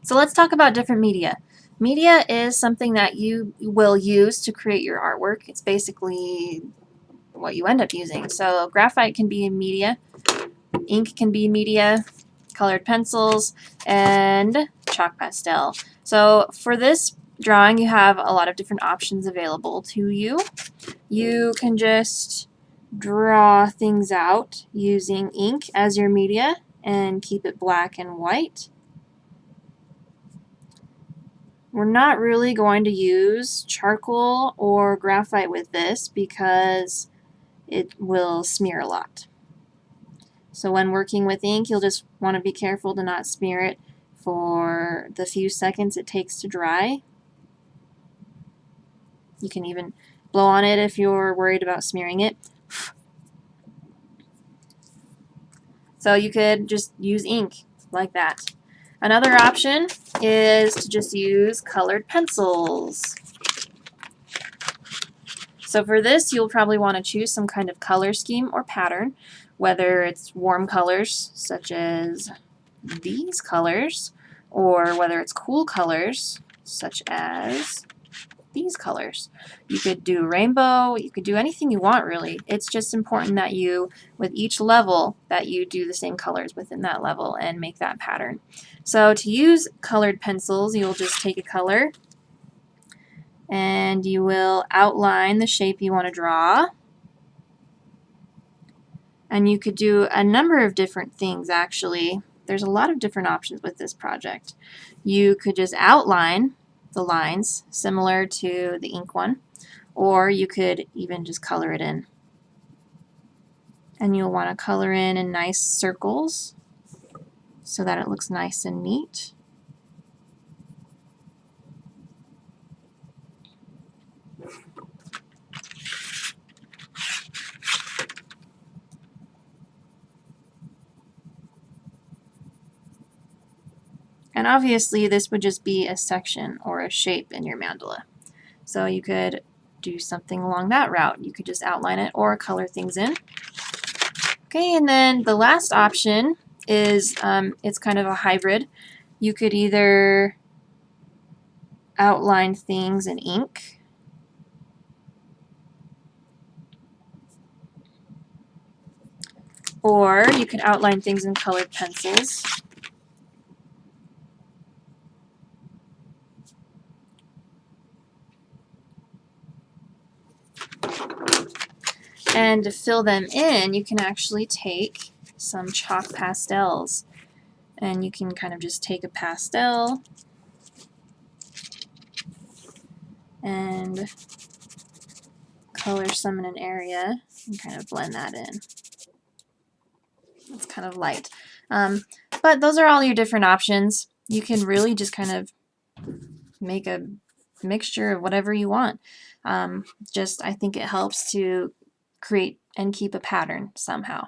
So let's talk about different media. Media is something that you will use to create your artwork. It's basically what you end up using. So graphite can be a media, ink can be media, colored pencils, and chalk pastel. So for this drawing, you have a lot of different options available to you. You can just draw things out using ink as your media and keep it black and white. We're not really going to use charcoal or graphite with this because it will smear a lot. So when working with ink, you'll just want to be careful to not smear it for the few seconds it takes to dry. You can even blow on it if you're worried about smearing it. So you could just use ink like that. Another option is to just use colored pencils. So for this, you'll probably want to choose some kind of color scheme or pattern, whether it's warm colors such as these colors, or whether it's cool colors such as these colors. You could do rainbow, you could do anything you want really. It's just important that you, with each level, that you do the same colors within that level and make that pattern. So to use colored pencils, you'll just take a color and you will outline the shape you want to draw. And you could do a number of different things actually. There's a lot of different options with this project. You could just outline the lines similar to the ink one, or you could even just color it in. And you'll want to color in nice circles so that it looks nice and neat. And obviously this would just be a section or a shape in your mandala. So you could do something along that route. You could just outline it or color things in. Okay, and then the last option is it's kind of a hybrid. You could either outline things in ink, or you could outline things in colored pencils. And to fill them in, you can actually take some chalk pastels. And you can kind of just take a pastel and color some in an area and kind of blend that in. It's kind of light. But those are all your different options. You can really just kind of make a mixture of whatever you want. I think it helps to create and keep a pattern somehow.